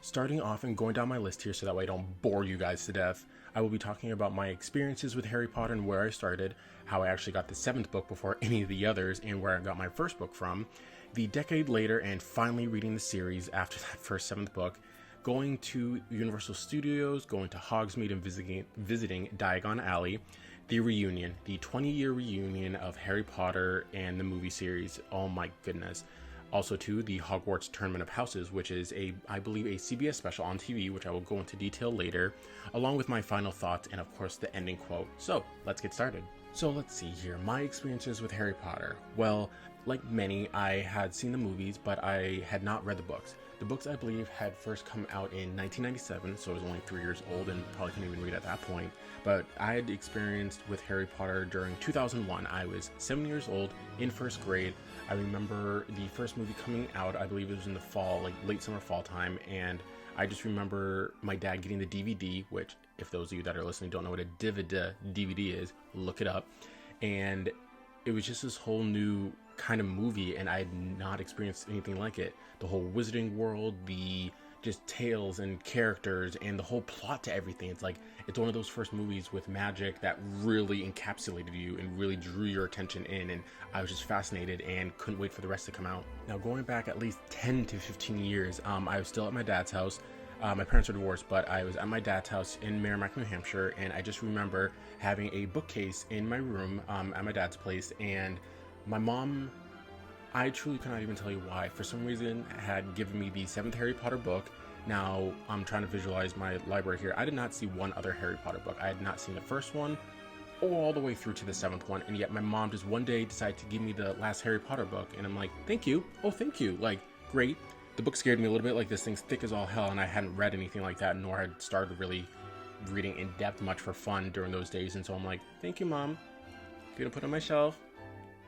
Starting off and going down my list here so that way I don't bore you guys to death, I will be talking about my experiences with Harry Potter and where I started, how I actually got the 7th book before any of the others, and where I got my first book from, the decade later and finally reading the series after that first 7th book, going to Universal Studios, going to Hogsmeade and visiting Diagon Alley, the reunion, the 20-year reunion of Harry Potter and the movie series. Oh my goodness. Also to the Hogwarts Tournament of Houses, which is I believe a CBS special on TV, which I will go into detail later, along with my final thoughts and of course the ending quote. So let's get started. So let's see here, my experiences with Harry Potter. Well, like many, I had seen the movies, but I had not read the books. The books, I believe, had first come out in 1997, so I was only 3 years old and probably couldn't even read at that point. But I had experienced with Harry Potter during 2001. I was 7 years old, in first grade. I remember the first movie coming out, I believe it was in the fall, like late summer, fall time, and I just remember my dad getting the DVD, which, if those of you that are listening don't know what a DVD is, look it up. And it was just this whole new kind of movie, and I had not experienced anything like it. The whole wizarding world, the just tales and characters, and the whole plot to everything. It's like, it's one of those first movies with magic that really encapsulated you and really drew your attention in, and I was just fascinated and couldn't wait for the rest to come out. Now, going back at least 10 to 15 years, I was still at my dad's house. My parents are divorced, but I was at my dad's house in Merrimack, New Hampshire, and I just remember having a bookcase in my room at my dad's place, and my mom, I truly cannot even tell you why, for some reason had given me the 7th Harry Potter book. Now, I'm trying to visualize my library here. I did not see one other Harry Potter book. I had not seen the first one all the way through to the 7th one, and yet my mom just one day decided to give me the last Harry Potter book, and I'm like, thank you. Oh, thank you. Like, great. The book scared me a little bit, like this thing's thick as all hell, and I hadn't read anything like that, nor had started really reading in depth much for fun during those days, and so I'm like, thank you, Mom. Gonna put it on my shelf.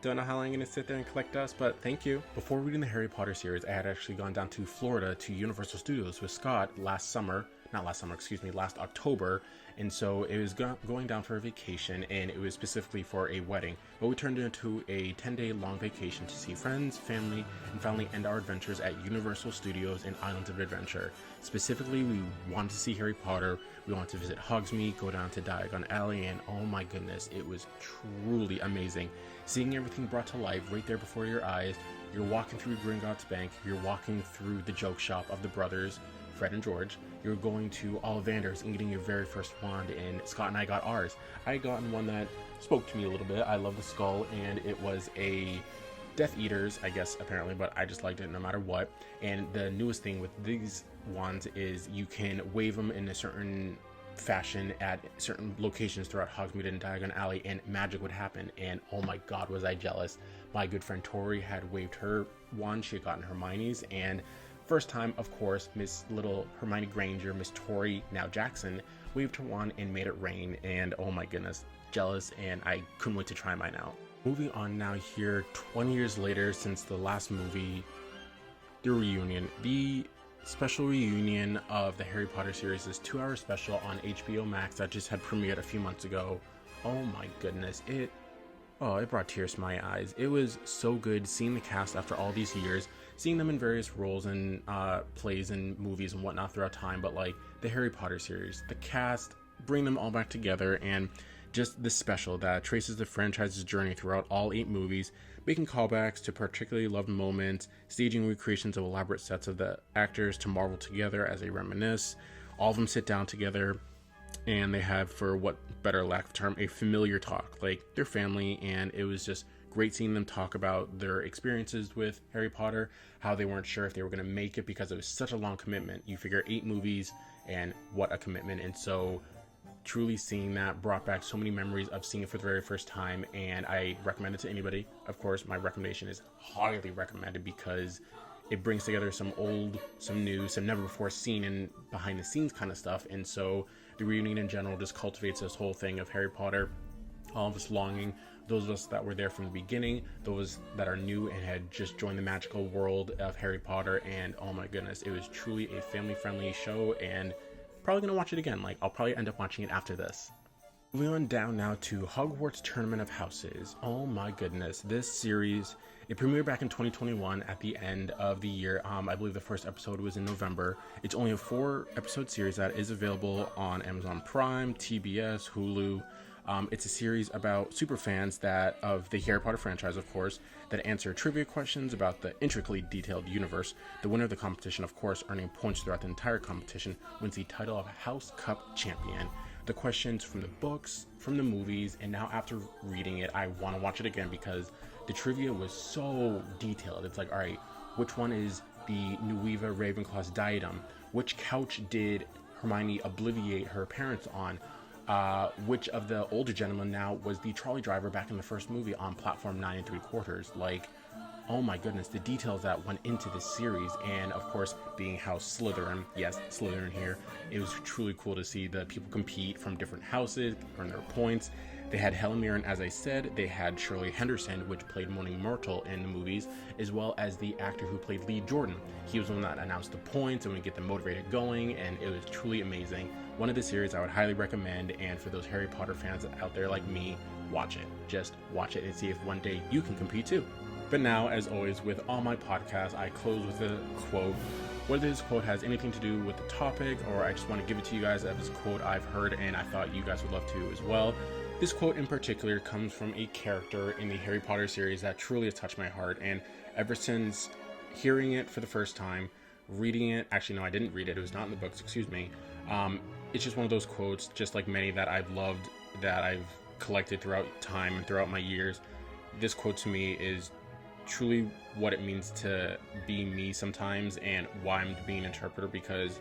Don't know how long I'm going to sit there and collect dust, but thank you. Before reading the Harry Potter series, I had actually gone down to Florida to Universal Studios with Scott last October, and so it was going down for a vacation, and it was specifically for a wedding, but we turned it into a 10-day long vacation to see friends, family, and finally end our adventures at Universal Studios and Islands of Adventure. Specifically, we wanted to see Harry Potter, we wanted to visit Hogsmeade, go down to Diagon Alley, and oh my goodness, it was truly amazing. Seeing everything brought to life right there before your eyes. You're walking through Gringotts Bank, you're walking through the joke shop of the brothers, Fred and George, you're going to Ollivanders and getting your very first wand, and Scott and I got ours. I had gotten one that spoke to me a little bit. I love the skull, and it was a Death Eaters, I guess, apparently, but I just liked it no matter what. And the newest thing with these wands is you can wave them in a certain fashion at certain locations throughout Hogsmeade and Diagon Alley, and magic would happen, and oh my god, was I jealous. My good friend Tori had waved her wand. She had gotten Hermione's, and first time, of course, Miss Little Hermione Granger, Miss Tori, now Jackson, waved her wand and made it rain, and oh my goodness, jealous, and I couldn't wait to try mine out. Moving on now here, 20 years later since the last movie, the reunion. The special reunion of the Harry Potter series, this 2-hour special on HBO Max that just had premiered a few months ago. Oh my goodness, it brought tears to my eyes. It was so good seeing the cast after all these years, seeing them in various roles and plays and movies and whatnot throughout time, but like the Harry Potter series, the cast, bring them all back together, and just the special that traces the franchise's journey throughout all 8 movies, making callbacks to particularly loved moments, staging recreations of elaborate sets of the actors to marvel together as they reminisce. All of them sit down together, and they have, for what better lack of term, a familiar talk, like their family, and it was just great seeing them talk about their experiences with Harry Potter, how they weren't sure if they were going to make it because it was such a long commitment. You figure 8 movies, and what a commitment, and so truly seeing that brought back so many memories of seeing it for the very first time, and I recommend it to anybody. Of course, my recommendation is highly recommended because it brings together some old, some new, some never before seen and behind the scenes kind of stuff, and so the reunion in general just cultivates this whole thing of Harry Potter, all of us longing, those of us that were there from the beginning, those that are new and had just joined the magical world of Harry Potter, and oh my goodness, it was truly a family-friendly show, and probably gonna watch it again. Like, I'll probably end up watching it after this. Moving on down now to Hogwarts Tournament of Houses. Oh my goodness, this series, it premiered back in 2021 at the end of the year. I believe the first episode was in November. It's only a 4-episode series that is available on Amazon Prime, TBS, Hulu. It's a series about superfans of the Harry Potter franchise, of course, that answer trivia questions about the intricately detailed universe. The winner of the competition, of course, earning points throughout the entire competition, wins the title of House Cup Champion. The questions from the books, from the movies, and now after reading it, I want to watch it again because the trivia was so detailed. It's like, all right, which one is the 𝗪𝗎𝗂 Ravenclaw's diadem? Which couch did Hermione obliviate her parents on? Which of the older gentlemen now was the trolley driver back in the first movie on platform 9 3/4? Like, oh my goodness, the details that went into this series. And of course, being House Slytherin, yes, Slytherin here, it was truly cool to see the people compete from different houses, earn their points. They had Helen Mirren, as I said. They had Shirley Henderson, which played Moaning Myrtle in the movies, as well as the actor who played Lee Jordan. He was the one that announced the points and would get them motivated going, and it was truly amazing. One of the series I would highly recommend, and for those Harry Potter fans out there like me, watch it. Just watch it and see if one day you can compete too. But now, as always, with all my podcasts, I close with a quote. Whether this quote has anything to do with the topic, or I just want to give it to you guys as a quote I've heard and I thought you guys would love to as well. This quote in particular comes from a character in the Harry Potter series that truly has touched my heart, and ever since hearing it for the first time, reading it, actually no, I didn't read it, it was not in the books, excuse me. It's just one of those quotes, just like many that I've loved, that I've collected throughout time and throughout my years. This quote to me is truly what it means to be me sometimes, and why I'm being an interpreter, because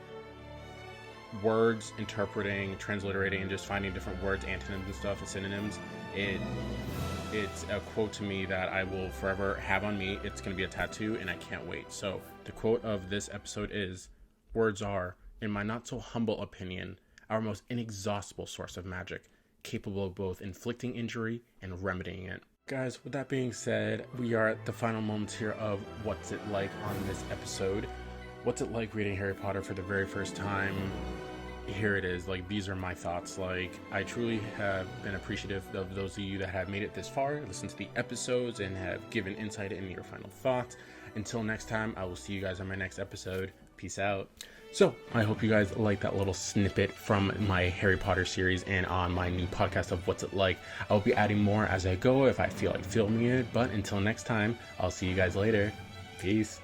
words, interpreting, transliterating, and just finding different words, antonyms and stuff, and synonyms, it's a quote to me that I will forever have on me. It's going to be a tattoo, and I can't wait. So the quote of this episode is, "Words are, in my not so humble opinion, our most inexhaustible source of magic, capable of both inflicting injury and remedying it." Guys, with that being said, we are at the final moments here of What's It Like on this episode. What's it like reading Harry Potter for the very first time? Here it is. Like, these are my thoughts. Like, I truly have been appreciative of those of you that have made it this far, listened to the episodes, and have given insight into your final thoughts. Until next time, I will see you guys on my next episode. Peace out. So, I hope you guys like that little snippet from my Harry Potter series and on my new podcast of What's It Like. I will be adding more as I go if I feel like filming it. But until next time, I'll see you guys later. Peace.